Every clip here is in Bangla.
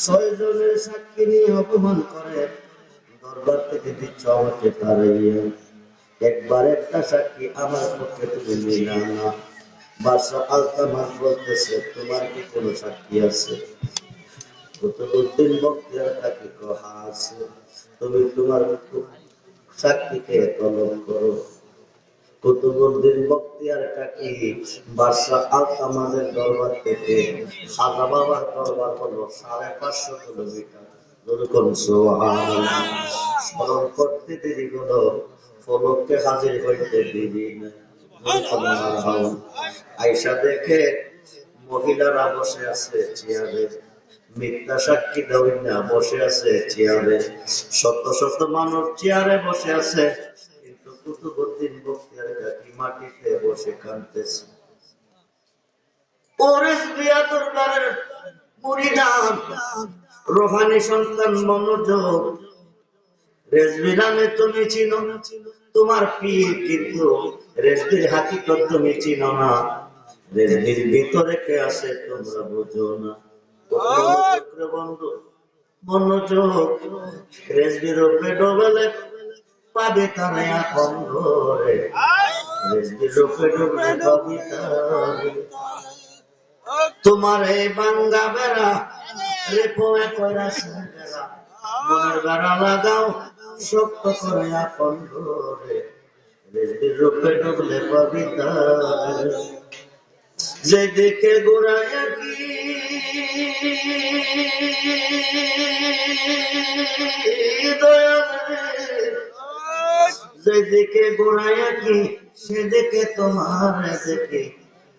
ছয় জনের সাক্ষী নিয়ে অপমান করে দরবার থেকে দিচ্ছ আমাকে তাড়াইয়া। একবার একটা সাক্ষী আমার পক্ষে তুমি নিলে না। বাদশাহ আলতামাস বলতেছে, তোমার কি কোনো সাক্ষী আছে? কুতুবউদ্দিন বখতিয়ার তাকে কহা আছে, তুমি তোমার সাক্ষীকে তলব করো। কুতুবউদ্দিন বখতিয়ার কাকি বাদশাহ আলতামাসের দরবার থেকে খাজা বাবার দরবার হলো 550 কিলোমিটার। যেরকম সুবহানাল্লাহ। স্মরণ করতে দেরি হলো, ফলককে হাজির হইতে দেরি নাই। আয়েশা দেখে মহিলারা বসে আছে চেয়ারে, মিথ্যা সাক্ষী দেওয়া না, বসে আছে চেয়ারে, শত শত মানুষ চেয়ারে বসে আছে, কিন্তু কুতুবউদ্দিন বখতিয়ার কাকি মাটিতে বসে কাঁদতেছে। ওরেস বিয়া দরবারের মুরিদান, রোহানি সন্তান মনোযোগ, রেজবি নামে তুমি চিনো, তোমার পীর, কিন্তু রেজবির হাকিকত তুমি চিনো না। রেজবির ভিতরে কে আছে তোমরা বুঝো না। বন্ধু মনোযোগ, রেজবির উপরে ডোবেলে পাবে তারা এখন ধরে, রেজবির উপরে ডোবেলে পাবে তারে। তোমার এই বাঙ্গা বেড়া রেপো করা বেড়া, মনের বেড়া লাগাও শক্ত করে আপন ঘরে, রেজবির রূপে ডুবলে পাবি তারে। যেদিকে গোড়ায় কি যেদিকে গোড়ায় কি সেদিকে তোমার দেখে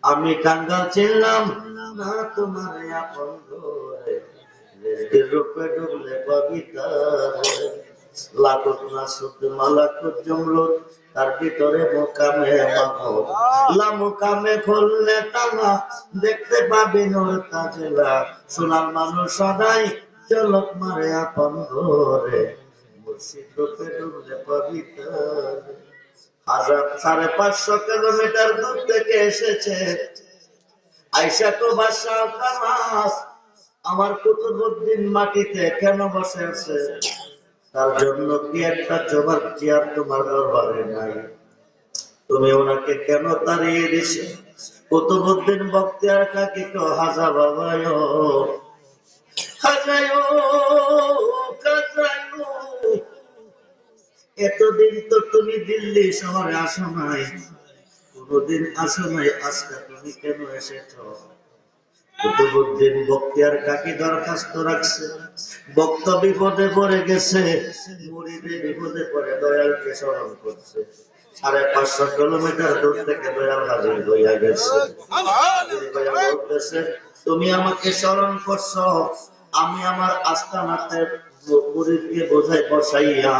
আমি কাঙ্গাল ছিলাম না তোমার আপন ঘরে, রেজবির রূপে ডুবলে পাবি তারে। লাখত নাসুদ মালাকুত জমরুদ, তার ভিতরে মোকামে মাহমুদ, লা মোকামে খুললে তালা, দেখতে পাবি নূর তাজলা। সোনার মানুষ সদাই চলক মারে আপন ঘরে, মুর্শিদ রূপে ডুবলে পাবি তারে। 550 কিলোমিটার দূর থেকে এসেছে আয়েশা তো বাদশাহ আলতামাস। আমার কুতুবউদ্দিন মাটিতে কেন বসে আছে? তার জন্য কি একটা জবাব চেয়ার তোমার দরবারে নাই? তুমি ওনাকে কেন তাড়িয়ে দিছো? কুতুবউদ্দিন বখতিয়ার কাকি তো হাজা বাবায়ো, হাজায়ো, কাজায়ো। এতদিন তো তুমি দিল্লি শহরে আসো নাই, কোনদিন আসো নাই, আজকে তুমি কেন এসেছ? কুতুবউদ্দিন বখতিয়ার কাকি দরখাস্ত রাখছে, ভক্ত বিপদে পড়ে গেছে, মুরিদে বিপদে পড়ে দয়ালকে স্মরণ করছে। 550 কিলোমিটার দূর থেকে দয়াল হাজির হইয়া গেছে। বলতেছে, তুমি আমাকে স্মরণ করছো, আমি আমার আস্তানাতে মুরিদকে বোঝাই বসাইয়া,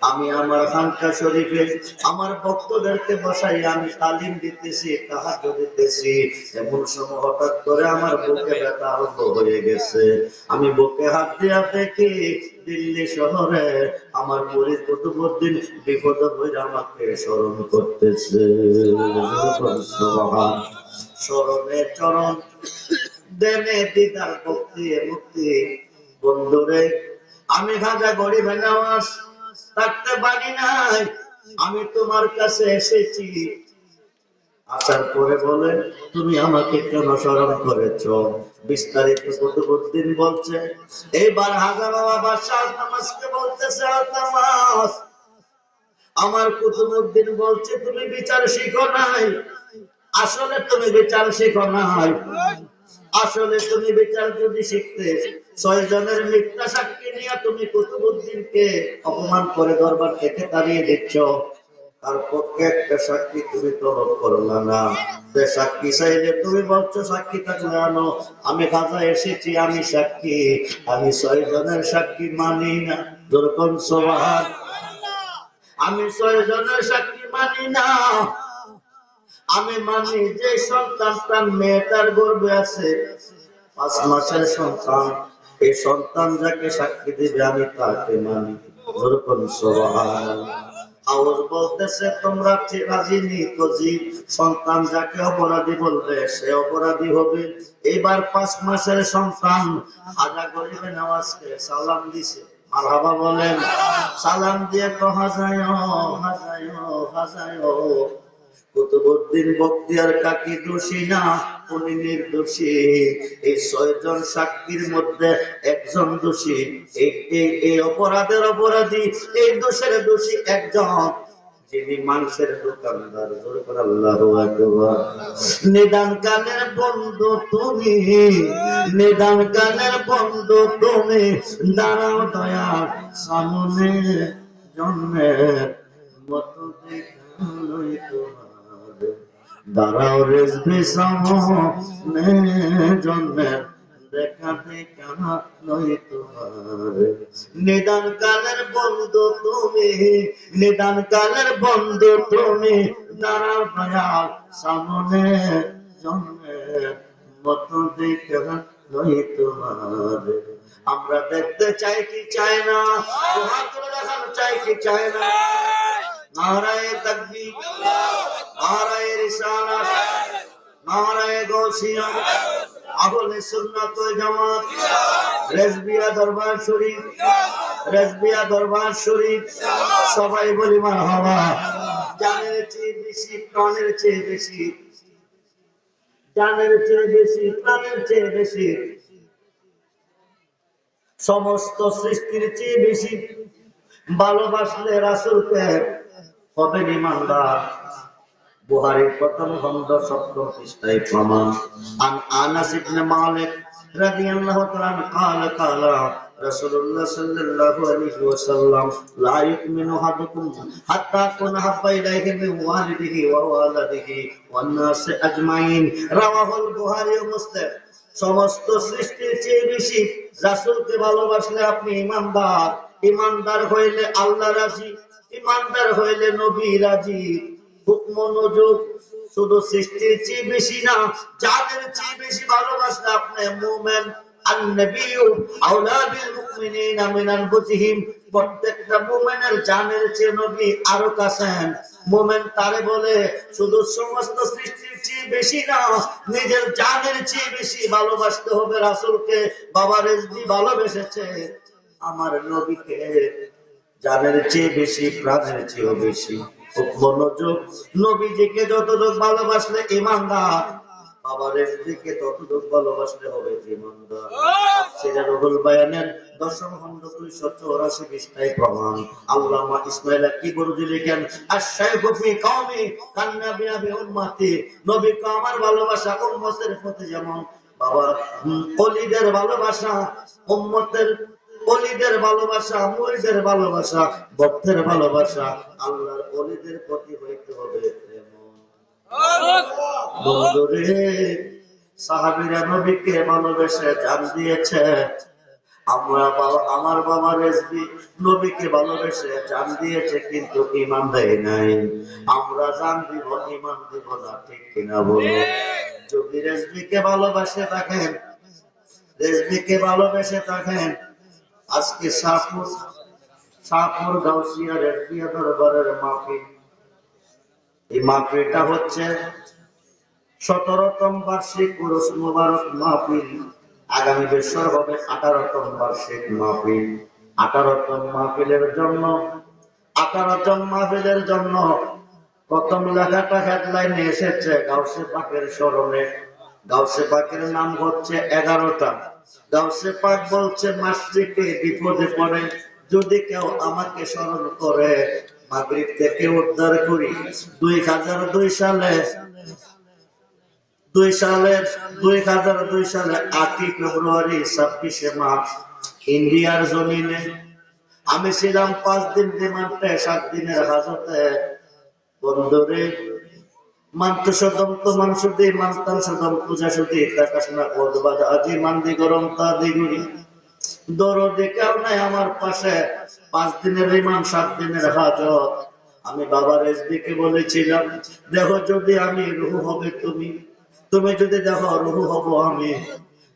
আমি আমার খানকা শরীফে আমার ভক্তদেরকে বসাইয়া আমি তালিম দিতেছি, তাহাজ্জুদ দিতেছি। এমন সময় হঠাৎ করে আমার বুকে ব্যথা আরম্ভ হয়ে গেছে। আমি বুকে হাত দিয়া দেখি দিল্লি শহরে আমার মুরিদ কুতুবউদ্দিন বিপদে পড়ে আমাকে স্মরণ করতেছে। সুবহান, স্মরণে চরণ দেনে দিদার ভক্তি মুক্তি। বন্ধুরে, আমি খাজা গরিব নওয়াজ থাকতে পারি নাই, আমি তোমার কাছে এসেছি। আসার পরে বলে, তুমি আমাকে কেন স্মরণ করেছ? বিস্তারিত কুতুবউদ্দিন বলছে। এইবার হাজা বাবা বাদশাহ আলতামাসকে বলতেছে, আলতামাস, আমার কুতুবউদ্দিন বলছে তুমি বিচার শিখো নাই। আসলে তুমি বিচার শিখো নাই। আসলে তুমি বিচার যদি শিখতে, 6 জনের মিথ্যা সাক্ষী নিয়ে তুমি কুতুবউদ্দিনকে অপমান করে দরবার থেকে তাড়িয়ে দিচ্ছ। তার পক্ষে একটা সাক্ষী তুমি তলব করলা না। যে সাক্ষী চাইলে তুমি বলছো সাক্ষী থাকলে আনো। আমি খাজা এসেছি, আমি সাক্ষী, আমি 6 জনের সাক্ষী মানি না। যেরকম সুবহান, আমি 6 জনের সাক্ষী মানি না। আমি মানি যে সন্তানটা মেয়েটার গর্ভে আছে, 5 মাসের সন্তান, এই সন্তান যাকে সাক্ষী দিবে আমি তাকে মানি। যেরকম সুবহান। আওয়াজ বলতেছে তোমরা রাজি নি তো জি। সন্তান যাকে অপরাধী বলবে সে অপরাধী হবে। এবার 5 মাসের সন্তান হাজা গরিবে নওয়াজকে সালাম দিছে। মারহাবা বলেন। সালাম দিয়ে হাজায় হাজায় হাজায় কুতুবউদ্দিন বখতিয়ার কাকি দোষী না, উনি নির্দোষী। এই 6 জন সাক্ষীর মধ্যে একজন দোষী। এই অপরাধের অপরাধী, এই দোষের দোষী একজন, যিনি মাংসের দোকানদার। আল্লাহু আকবার। নিদান কালের বন্ধু তুমি, নিদান কালের বন্ধু তুমি, দাঁড়াও দয়ার সামনে, জন্মের মতো দেখাই তোমার, দাঁড়াও রেজবি সামনে, জন্মের দেখা দেখা নয় তোমার। নিদান কালের বন্ধু তুমি, নিদান কালের বন্ধু তুমি, দাঁড়াও দয়াল সামনে, জন্মের মতো দেখা নয় তোমার। আমরা দেখতে চাই কি চাই না? হাত তুলে দেখানো চাই কি চাই না? নারায়ে তাকবীর, নারায়ে রিসালাত, নারায়ে গাউসিয়া, আহলে সুন্নাত ওয়াল জামাত, রেজবিয়া দরবার শরীফ, রেজবিয়া দরবার শরীফ। সবাই বলি মারহাবা। জানের চেয়ে বেশি, প্রাণের চেয়ে বেশি, জানের চেয়ে বেশি, প্রাণের চেয়ে বেশি, সমস্ত সৃষ্টির চেয়ে বেশি ভালোবাসলে রাসূলকে হবেন ঈমানদার। বুখারীর প্রথম খণ্ড 7 পৃষ্ঠায় প্রমাণ। আন আনাস ইবনে মালিক রাদিয়াল্লাহু তাআলা قال قال رسول الله صلى الله عليه وسلم لا يؤمن أحدكم حتى أكون أحب إليه من والده وولده والناس أجمعين رواه البخاري ومسلم। সমস্ত সৃষ্টির চেয়ে বেশি রাসূলকে ভালোবাসলে আপনি ঈমানদার। ঈমানদার হইলে আল্লাহ রাজি, ঈমানদার হইলে নবী রাজি। খুব মনোযোগ, শুধু সৃষ্টির চেয়ে বেশি না, যাদের চেয়ে বেশি ভালোবাসলে আপনি মুমিন। আন-নবিয়্যু আওলা বিল মুমিনিনা মিন আনফুসিহিম, প্রত্যেকটা মুমিনের জানের চেয়ে নবী আরো কাছেন। মুমিন তারে বলে শুধু সমস্ত সৃষ্টির চেয়ে বেশি না, নিজের জানের চেয়ে বেশি ভালোবাসতে হবে রাসূলকে। বাবা রেজবি ভালোবেসেছে আমার নবীকে জানের চেয়ে বেশি, প্রাণের চেয়েও বেশি। খুব মনোযোগ, নবীজিকে যতটুকু ভালোবাসলে ঈমানদার, বাবা রেজবিকে ততটুকু ভালোবাসলে হবে ঈমানদার। তাফসীরে রুহুল বায়ানের 10ম খণ্ড 284 পৃষ্ঠায় প্রমাণ। আল্লামা ইসমাঈল কিবরুজি লিখেন, আশ-শাইখু ফি কওমি কান্নাবি আবি উম্মতি, নবীকে আমার ভালোবাসা উম্মতের প্রতি যেমন বাবা ওলিদের ভালোবাসা, উম্মতের ওলিদের ভালোবাসা, মুরিদের ভালোবাসা, ভক্তের ভালোবাসা আল্লাহর ওলিদের প্রতি হইতে হবে এমন। বন্ধুরে, সাহাবীরা নবীকে ভালোবেসে জান দিয়েছে। আমরা আমার বাবা রেজবি নবীকে ভালোবেসে জান দিয়েছে, কিন্তু ঈমান দেয় নাই। আমরা জান দিব, ঈমান দিব না, ঠিক কিনা বলো? যদি রেজবিকে ভালোবাসে থাকেন, রেজবিকে ভালোবেসে থাকেন, আজকে শাহপুর গাউসিয়া রেজবিয়া দরবারের মাহফিল। এই মাহফিলটা হচ্ছে 17তম বার্ষিক উরুস মুবারক মাহফিল। আগামী বছর হবে 18তম বার্ষিক মাহফিল। 18তম মাহফিলের জন্য 18তম মাহফিলের জন্য প্রথম লেখাটা হেডলাইনে এসেছে গাউসে পাকের স্মরণে। গাউসে পাকের নাম হচ্ছে 11টা। গাউসে পাক বলছে মাসরিকে বিপদে পড়ে যদি কেউ আমাকে স্মরণ করে মাগরিব থেকে উদ্ধার করি। 2002 সালে 8ই ফেব্রুয়ারি 26শে মার্চ ইন্ডিয়ার জমিনে আমি ছিলাম 5 দিন রিমান্ডে, 7 দিনের হাজতে। বন্ধুরে, মানতে সদম তো মানসুদি মানতাম সদম পূজা সুদি দেখাশোনা করবা আজি মান্দি গরম তা দিগুড়ি দরদে কেউ নাই আমার পাশে। 5 দিনের রিমান্ড, 7 দিনের হাজত। আমি বাবা রেজবিকে বলেছিলাম, দেখো যদি আমি রুহু হবে তুমি, তুমি যদি দেখো রুহু হব আমি।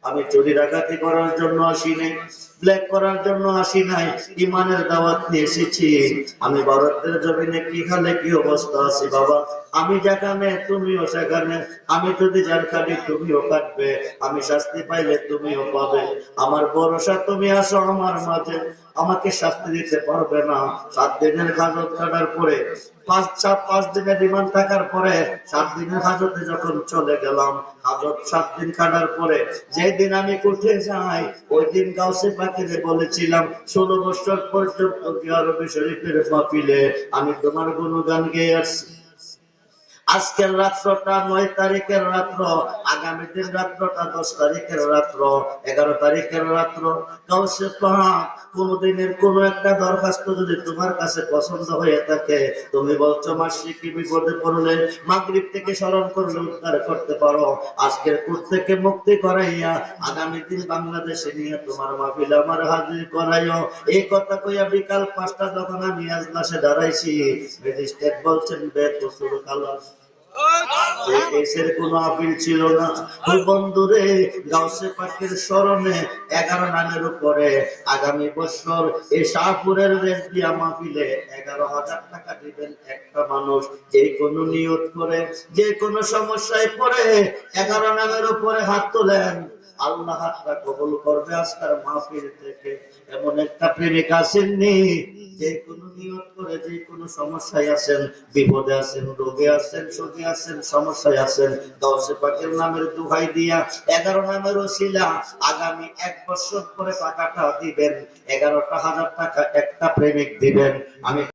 আমি চুরি ডাকাতি করার জন্য আসিনি, ব্ল্যাক করার জন্য আসি নাই, ইমানের দাওয়াত নিয়ে এসেছি। আমি ভারতের জমিনে কি খালে কি অবস্থা আছে বাবা, আমি যেখানে তুমিও সেখানে, আমি যদি জান কাটি তুমিও কাটবে, আমি শাস্তি পাইলে তুমিও পাবে। আমার ভরসা তুমি আসো আমার মাঝে, আমাকে শাস্তি দিতে পারবে না। 7 দিনের হাজত কাটার পরে, 5 দিনের রিমান্ড থাকার পরে 7 দিনের হাজতে যখন চলে গেলাম, হাজত 7 দিন কাটার পরে যেদিন আমি উঠে যাই, ওই দিন গাউসে পাখিরে বলেছিলাম 16 বছর পর্যন্ত আরবি শরীফের মাহফিলে আমি তোমার গুণগান গেয়ে আসছি। আজকের রাত্রটা 9 তারিখের রাত্র, আগামী দিন রাত্রটা 10 তারিখের রাত্র, 11 তারিখের রাত্র। গাউসে পাক কোনদিনের কোন একটা দরখাস্ত যদি তোমার কাছে পছন্দ হয়ে থাকে, তুমি বলছো মাসিকি বিপদে পড়লে মাগরিব থেকে স্মরণ করলে উদ্ধার করতে পারো, আজকের কোর্ট থেকে মুক্তি করাইয়া আগামী দিন বাংলাদেশে নিয়ে তোমার মাহফিল আমার হাজির করাইও। এই কথা কইয়া বিকাল 5টা যখন আমি আজলাসে দাঁড়াইছি, ম্যাজিস্ট্রেট বলছেন বেকসুর খালাস। দেশের কোনো আপিল ছিল না। ওই বন্ধুরে, গাউসে পাকের স্মরণে 11 নামের উপরে আগামী বছর এই শাহপুরের রেজবিয়া মাহফিলে 11,000 টাকা দিবেন একটা মানুষ, যে কোনো নিয়ত করে, যে কোনো সমস্যায় পড়ে 11 নামের উপরে হাত তোলেন, আল্লাহ হাতটা কবুল করবে আজকের মাহফিল থেকে। এমন একটা প্রেমিক আসেননি, যে কোনো নিয়ত করে, যে কোনো সমস্যায় আছেন, বিপদে আছেন, রোগে আছেন, সুখে আছেন, সমস্যায় আছেন, গাউসে পাকের নামের দোহাই দিয়া 11 নামের ওসিলা আগামী 1 বছর পরে টাকাটা দিবেন, 11,000 টাকা একটা প্রেমিক দিবেন। আমি